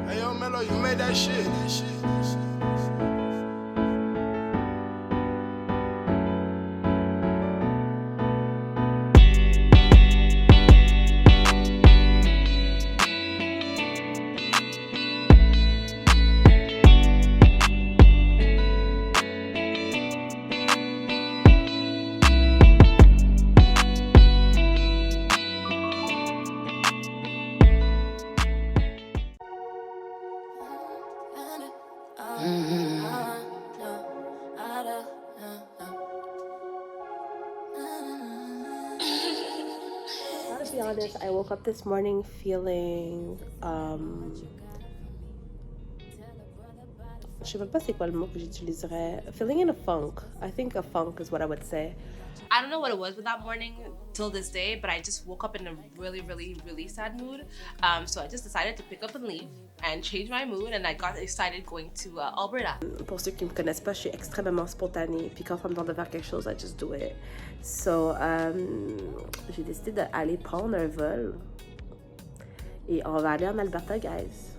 Hey, yo, Melo, you made that shit. To be honest, I woke up this morning feeling je sais même pas c'est quoi le mot que j'utiliserais. Feeling in a funk. I think a funk is what I would say. I don't know what it was with that morning till this day, but I just woke up in a really, really, really sad mood. So I just decided to pick up and leave and change my mood, and I got excited going to Alberta. Pour ceux qui me connaissent pas, je suis extrêmement spontanée. Puis quand ça me tente de faire quelque chose, I just do it. So, j'ai décidé d'aller prendre un vol. Et on va aller en Alberta, guys.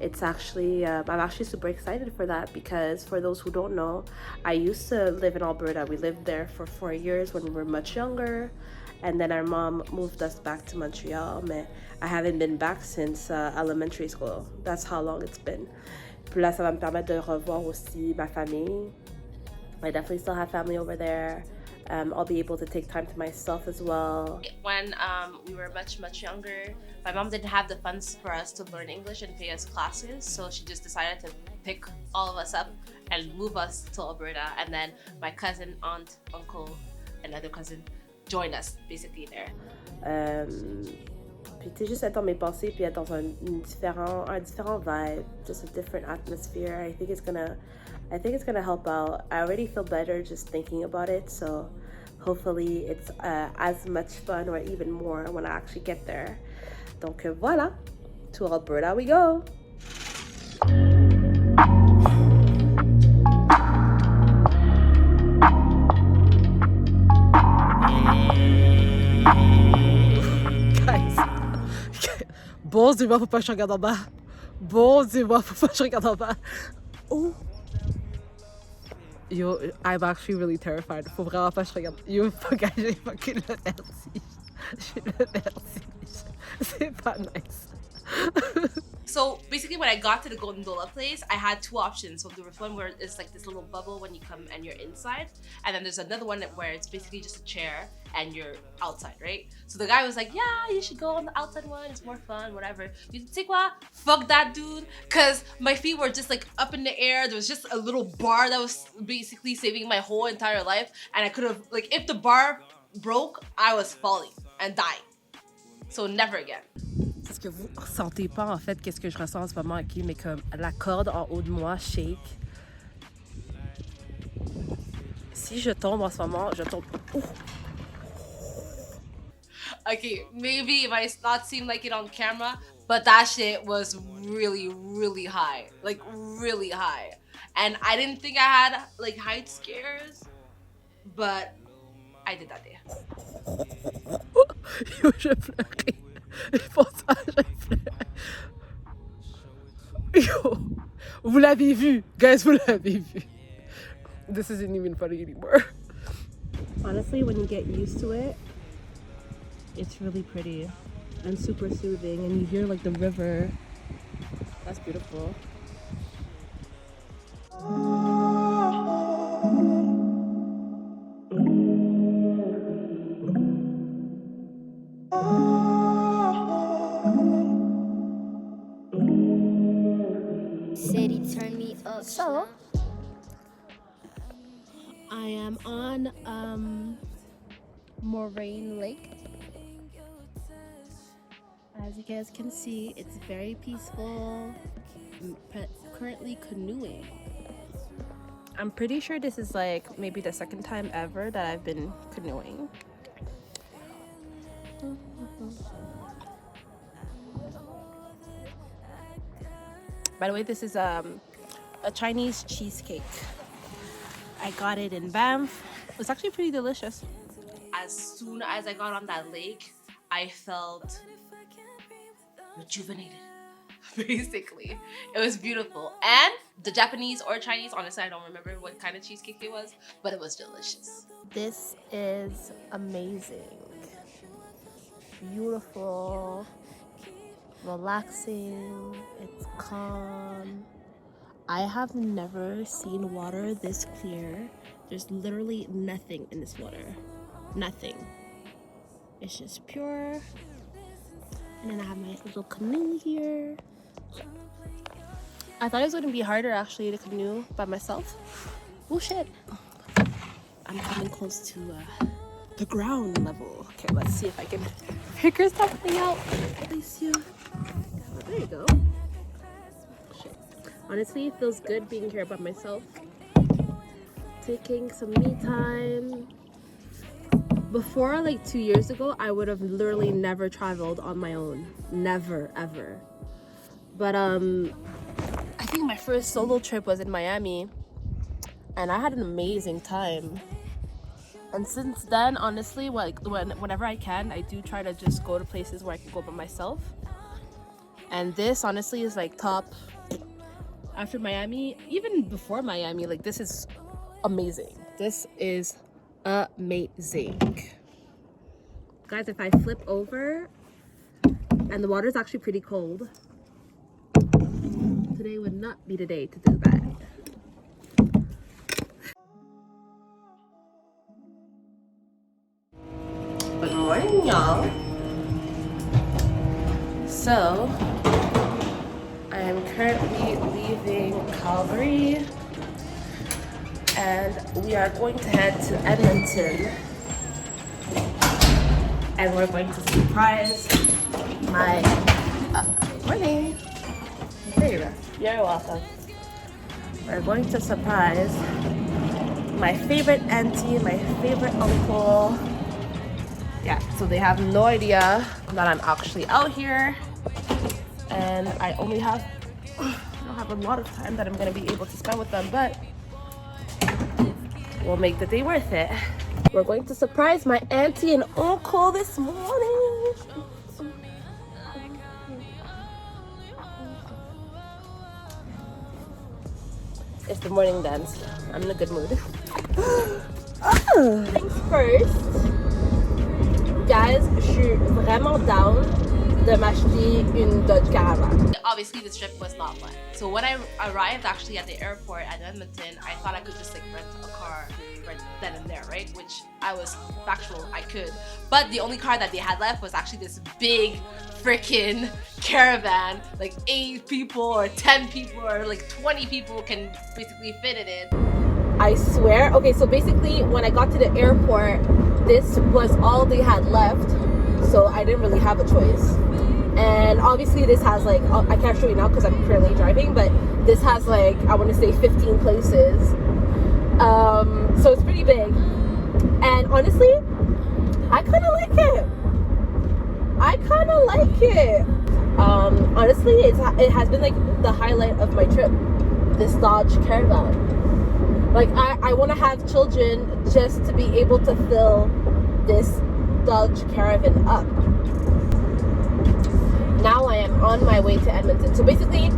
It's actually, I'm actually super excited for that because for those who don't know, I used to live in Alberta. We lived there for 4 years when we were much younger. And then our mom moved us back to Montreal. Mais I haven't been back since elementary school. That's how long it's been. Puis là, ça va me permettre de revoir aussi ma famille. I definitely still have family over there. I'll be able to take time to myself as well. When we were much younger, my mom didn't have the funds for us to learn English and pay us classes, so she just decided to pick all of us up and move us to Alberta. And then my cousin, aunt, uncle, and other cousin joined us basically there. Puis tu sais, juste être dans mes pensées puis être dans un différent vibe, just a different atmosphere. I think it's gonna help out. I already feel better just thinking about it, so hopefully it's as much fun or even more when I actually get there. Donc voilà, to Alberta we go. Bon Dieu, faut pas que je regarde en bas. Bon Dieu, faut pas que je regarde en bas. Oh. Yo, I'm actually really terrified. Faut vraiment pas que je regarde. Yo, guys, j'ai fucking le vertige. J'ai le vertige. C'est pas nice. So basically when I got to the Gondola place, I had two options. So there was one where it's like this little bubble when you come and you're inside, and then there's another one where it's basically just a chair and you're outside, right? So the guy was like, yeah, you should go on the outside one, it's more fun, whatever. You say what? Fuck that dude, cause my feet were just like up in the air. There was just a little bar that was basically saving my whole entire life, and I could have, like, if the bar broke, I was falling and dying. So never again. Parce que vous ressentez pas en fait qu'est-ce que je ressens en ce moment, ok, mais comme la corde en haut de moi shake. Si je tombe en ce moment, je tombe. Ouh. Okay, maybe it might not seem like it on camera, but that shit was really, really high. Like, really high. And I didn't think I had, like, height scares, but I did that day. Yo, je pleurais. Pour ça, je pleurais. Yo, vous l'avez vu. Guys, vous l'avez vu. This isn't even funny anymore. Honestly, when you get used to it, it's really pretty and super soothing, and you hear like the river. That's beautiful. Said he turned me up. So, I am on Moraine Lake. As you guys can see, it's very peaceful. I'm currently canoeing. I'm pretty sure this is like maybe the second time ever that I've been canoeing. By the way, this is a Chinese cheesecake. I got it in Banff. It's actually pretty delicious. As soon as I got on that lake, I felt rejuvenated. basically. It was beautiful. And the Japanese or Chinese, honestly, I don't remember what kind of cheesecake it was, but it was delicious. This is amazing. Beautiful, relaxing, it's calm. I have never seen water this clear. There's literally nothing in this water. Nothing. It's just pure. And then I have my little canoe here. I thought it was going to be harder actually to canoe by myself. Oh shit. I'm coming close to the ground level. Okay, let's see if I can figure something out. Place you. Oh, there you go. Shit. Honestly, it feels good being here by myself. Taking some me time. Before, like 2 years ago, I would have literally never traveled on my own. Never, ever. But I think my first solo trip was in Miami, and I had an amazing time. And since then, honestly, whenever I can, I do try to just go to places where I can go by myself. And this, honestly, is like top. After Miami, even before Miami, like this is amazing. This is amazing. Guys, if I flip over, and the water is actually pretty cold, today would not be the day to do that. Good morning, y'all. So, I am currently leaving Calgary, and we are going to head to Edmonton, and we're going to surprise my morning. There you go. You're welcome. We're going to surprise my favorite auntie, my favorite uncle. Yeah, so they have no idea that I'm actually out here, and I don't have a lot of time that I'm gonna be able to spend with them, but we'll make the day worth it. We're going to surprise my auntie and uncle this morning. It's the morning dance. I'm in a good mood. Things first. Guys, je suis vraiment down de m'acheter une Dodge Caravan. Obviously, this trip was not fun. So when I arrived actually at the airport at Edmonton, I thought I could just like rent a car right then and there, right? Which I was factual, I could. But the only car that they had left was actually this big freaking caravan. Like 8 people or 10 people or like 20 people can basically fit it in. I swear. Okay, so basically when I got to the airport, this was all they had left, so I didn't really have a choice. And obviously this has like, I can't show you now because I'm currently driving, but this has like, I want to say 15 places. So it's pretty big. And honestly, I kind of like it. Honestly, it has been like the highlight of my trip, this Dodge Caravan. Like, I want to have children just to be able to fill this Dodge Caravan up. Now I am on my way to Edmonton. So basically,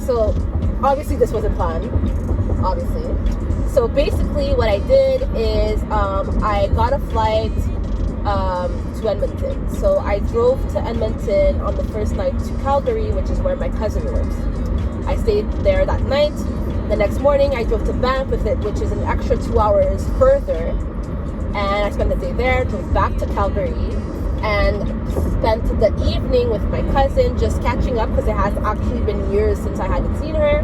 so obviously this wasn't planned, obviously. So basically what I did is I got a flight to Edmonton. So I drove to Edmonton on the first night to Calgary, which is where my cousin lives. I stayed there that night. The next morning, I drove to Banff with it, which is an extra 2 hours further. And I spent the day there, drove back to Calgary, and spent the evening with my cousin, just catching up because it has actually been years since I hadn't seen her.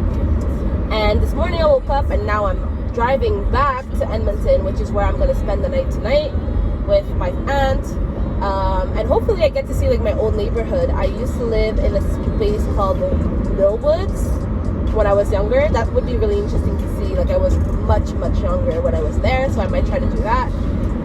And this morning I woke up, and now I'm driving back to Edmonton, which is where I'm going to spend the night tonight with my aunt. And hopefully I get to see like my old neighborhood. I used to live in a space called Millwoods when I was younger. That would be really interesting to see. Like, I was much younger when I was there, so I might try to do that.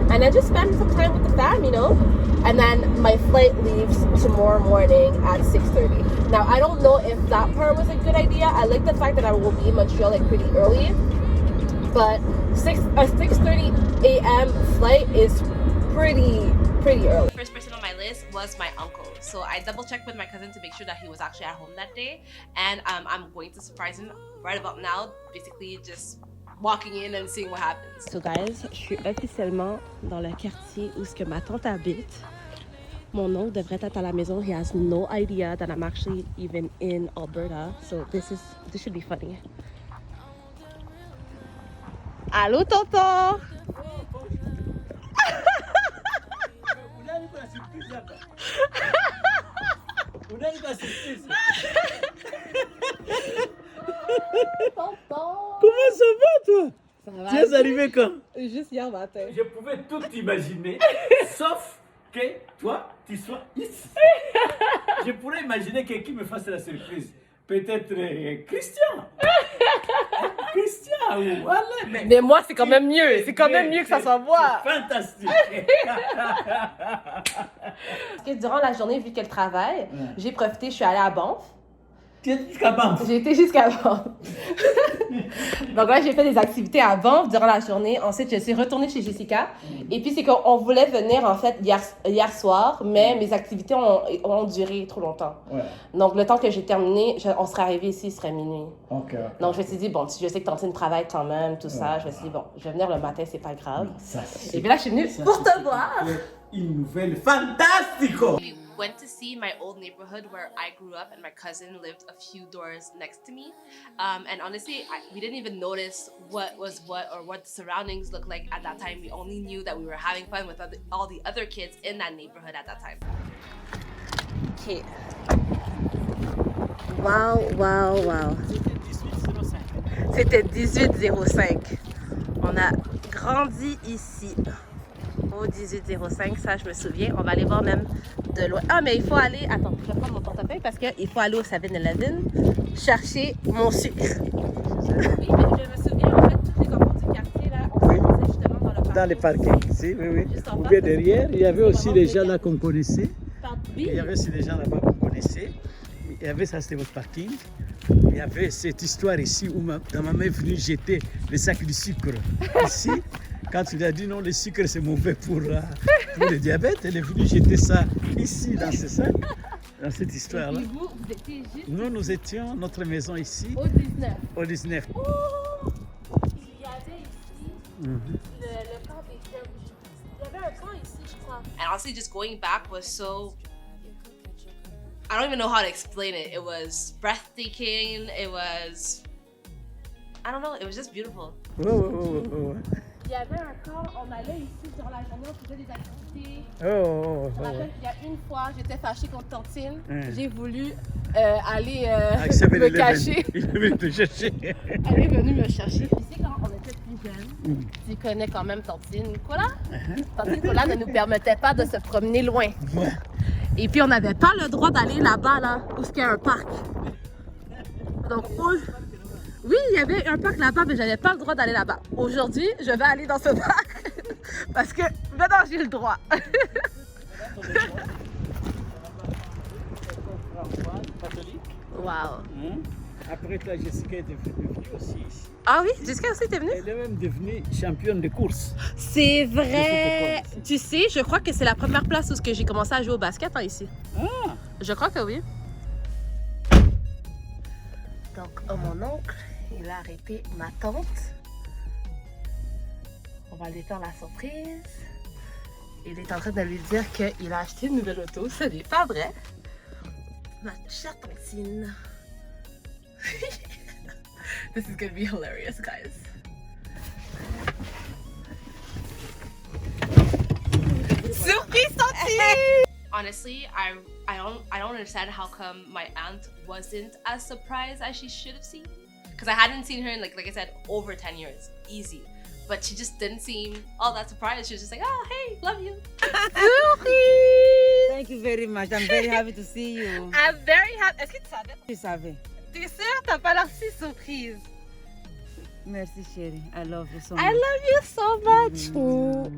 And I just spend some time with the fam, you know? And then my flight leaves tomorrow morning at 6:30. Now, I don't know if that part was a good idea. I like the fact that I will be in Montreal like pretty early. But a 6:30 a.m. flight is pretty pretty early. First person on my list was my uncle. So I double checked with my cousin to make sure that he was actually at home that day. And I'm going to surprise him right about now, basically just walking in and seeing what happens. So guys, je suis officiellement dans le quartier où ce que ma tante habite. Mon oncle devrait être à la maison. He has no idea that I'm actually even in Alberta. So this should be funny. Allô, tonton! Comment ça va, toi? Ça va? Tu es arrivé quand? Juste hier matin. Je pouvais tout imaginer, sauf que toi, tu sois ici. Je pourrais imaginer quelqu'un me fasse la surprise. Peut-être Christian. Christian, ou voilà. Mais moi, c'est quand même mieux. C'est quand même mieux que ça soit moi. Fantastique. Parce que durant la journée, vu qu'elle travaille, j'ai profité, je suis allée à Banff. Tu es jusqu'à Banff? J'ai été jusqu'à Banff. Donc là, j'ai fait des activités à Banff durant la journée. Ensuite, je suis retournée chez Jessica. Et puis, c'est qu'on voulait venir, en fait, hier soir, mais mes activités ont duré trop longtemps. Ouais. Donc, le temps que j'ai terminé, on serait arrivé ici, il serait minuit. Okay. Donc, je me suis dit, bon, je sais que Tantine travaille quand même, tout ça. Je me suis dit, bon, je vais venir le matin, c'est pas grave. Ça, et puis là, je suis venue pour te voir. Une nouvelle fantastique. We went to see my old neighborhood where I grew up, and my cousin lived a few doors next to me. And honestly, we didn't even notice what the surroundings looked like at that time. We only knew that we were having fun with all the other kids in that neighborhood at that time. Okay. Wow, wow, wow. C'était 1805. On a grandi ici. Au 1805, ça je me souviens. On va aller voir même de loin. Ah, mais il faut aller... Attends, je vais prendre mon portefeuille parce qu'il faut aller au 7-Eleven chercher mon sucre. Oui, mais je me souviens, en fait, tous les enfants du quartier, là, on se posait justement dans le parking. Dans les parkings, si, oui, oui. Ou bien derrière, il y avait aussi les gens là qu'on connaissait. Oui. Il y avait aussi des gens là-bas qu'on connaissait. Il y avait ça, c'était votre parking. Il y avait cette histoire ici où ma maman est venue jeter le sac de sucre. Ici, quand tu lui as dit non, le sucre c'est mauvais pour le diabète, elle est venue jeter ça ici dans ce sac, dans cette histoire-là. Et vous étiez juste... Nous étions, notre maison ici. Au 19. Au 19. Oh, il y avait ici le camp des fermes. Il y avait un camp ici, je crois. And honestly, just going back was so... I don't even know how to explain it. It was breathtaking. It was... I don't know. It was just beautiful. Oh. Il y avait un camp, on allait ici sur la journée, on faisait des activités. Je me rappelle qu'il y a une fois, j'étais fâchée contre Tantine. J'ai voulu aller me cacher. Il est venu te chercher. Elle est venue me chercher. Tu sais, quand on était plus jeunes, tu connais quand même Tantine Nicolas. Tantine Nicolas ne nous permettait pas de se promener loin. Et puis, on n'avait pas le droit d'aller là-bas, là, où il y a un parc. Donc, oui, il y avait un parc là-bas, mais j'avais pas le droit d'aller là-bas. Aujourd'hui, je vais aller dans ce parc parce que maintenant j'ai le droit. Wow. Après toi, Jessica est devenue aussi ici. Ah oui, Jessica aussi t'es venue? Elle est même devenue championne de course. C'est vrai. Tu sais, je crois que c'est la première place où j'ai commencé à jouer au basket ici. Ah. Je crois que oui. Donc, mon oncle, il a arrêté ma tante. On va lui faire la surprise. Il est en train de lui dire qu'il a acheté une nouvelle auto. Ce n'est pas vrai. Ma chère tantine. This is gonna be hilarious, guys. Surprise, tantine! Honestly, I don't understand how come my aunt wasn't as surprised as she should have seen. Because I hadn't seen her in like I said, over 10 years. Easy. But she just didn't seem all that surprised. She was just like, oh, hey, love you. Thank you very much. I'm very happy to see you. I'm very happy. Est-ce que tu savais? Je savais. T'es sûre? T'as pas l'air si surprise. Merci chérie. I love you so much. I love you so much. Bon,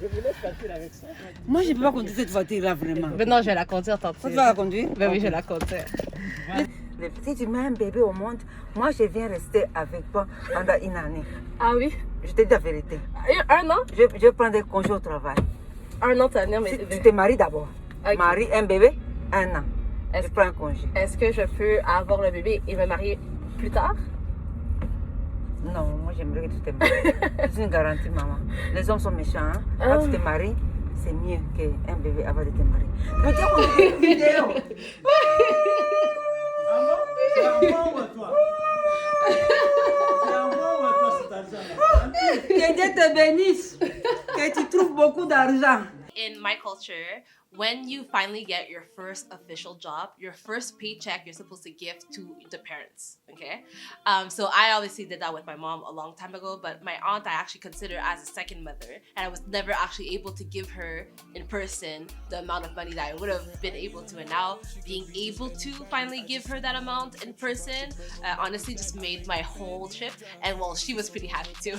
je vous laisse partir avec ça. Moi, je ne peux pas conduire cette voiture-là vraiment. Mais non, je vais la conduire tantôt. Tu vas la conduire? Ben oui, je vais la conduire. Si tu mets un bébé au monde, moi, je viens rester avec toi pendant une année. Ah oui? Je te dis la vérité. Un an? Je prends des congés au travail. Un an, tu vas venir, mais... Tu te maries d'abord. Ok. Marie, un bébé, 1 an. Est-ce Je prends un congé. Est-ce que je peux avoir le bébé et me marier plus tard? Non, moi j'aimerais que tu te maries. C'est une garantie, maman. Les hommes sont méchants. Hein? Ah. Quand tu te maries, c'est mieux qu'un bébé avant de te marier. Mais tu as compris une vidéo. C'est un bon ou à toi? C'est un bon ou à toi cet argent-là? Que Dieu te bénisse. Que tu trouves beaucoup d'argent. In my culture, when you finally get your first official job, your first paycheck you're supposed to give to the parents, okay? So I obviously did that with my mom a long time ago, but my aunt I actually consider as a second mother, and I was never actually able to give her in person the amount of money that I would have been able to. And now being able to finally give her that amount in person, honestly just made my whole trip, and well, she was pretty happy too.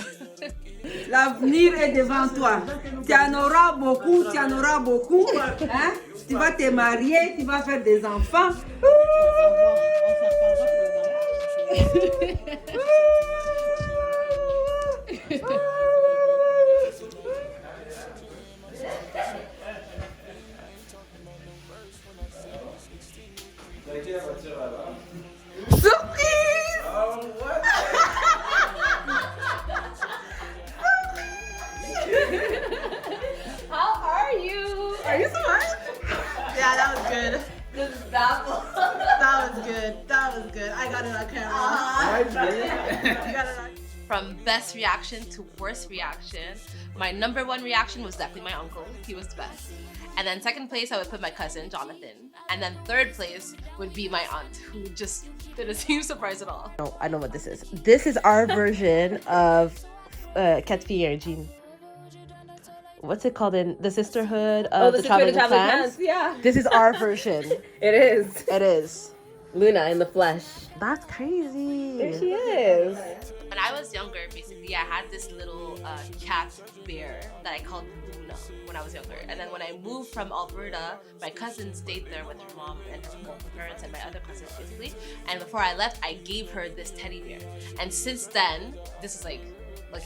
L'avenir est devant toi. Tu en auras beaucoup, tu en auras beaucoup. Hein? Tu vas te marier, tu vas faire des enfants. How are you? Are you smart? Yeah, that was good. Just baffled. That was good. That was good. I got it on camera. You got it on. From best reaction to worst reaction, my number one reaction was definitely my uncle. He was the best. And then second place, I would put my cousin, Jonathan. And then third place would be my aunt, who just didn't seem surprised at all. No, I know what this is. This is our version of Quatre Filles et un Jean. What's it called in the Sisterhood of the Traveling Clans? Yeah. This is our version. It is. It is. Luna in the flesh. That's crazy. There she is. When I was younger, basically, I had this little cat bear that I called Luna when I was younger. And then when I moved from Alberta, my cousin stayed there with her mom and her parents and my other cousins, basically. And before I left, I gave her this teddy bear. And since then, this is like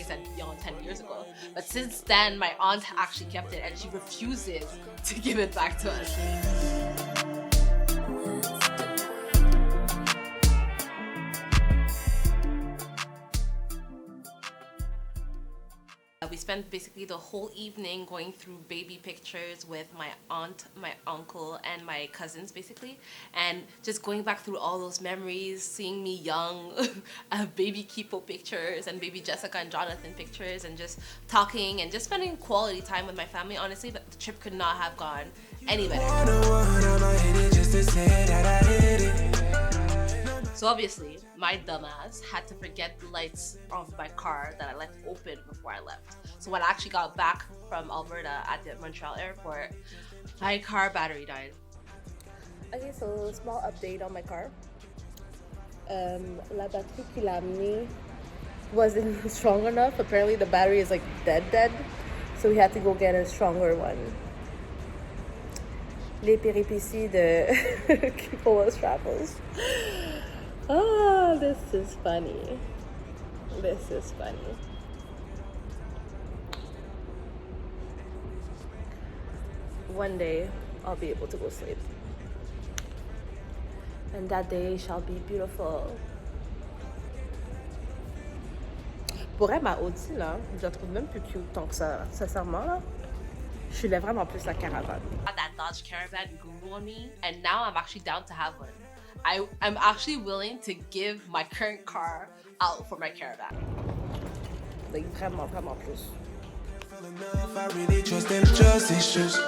I said, 10 years ago. But since then, my aunt actually kept it and she refuses to give it back to us. We spent basically the whole evening going through baby pictures with my aunt, my uncle, and my cousins, basically. And just going back through all those memories, seeing me young, baby Kipola pictures, and baby Jessica and Jonathan pictures, and just talking and just spending quality time with my family. Honestly, the trip could not have gone any better. So obviously, my dumbass had to forget the lights of my car that I left open before I left. So when I actually got back from Alberta at the Montreal airport, my car battery died. Okay, so small update on my car. La batterie qu'il a amenée wasn't strong enough. Apparently the battery is like dead. So we had to go get a stronger one. Les péripéties de Kipola's travels. Oh, this is funny. This is funny. One day, I'll be able to go sleep. And that day shall be beautiful. Pour elle, ma Audi, là, je la trouve même plus cute tant que ça. Sincèrement, là, je voulais vraiment plus la caravane. That Dodge Caravan grew on me, and now I'm actually down to have one. I'm actually willing to give my current car out for my caravan. Like, vraiment plus. I really trust them trust issues.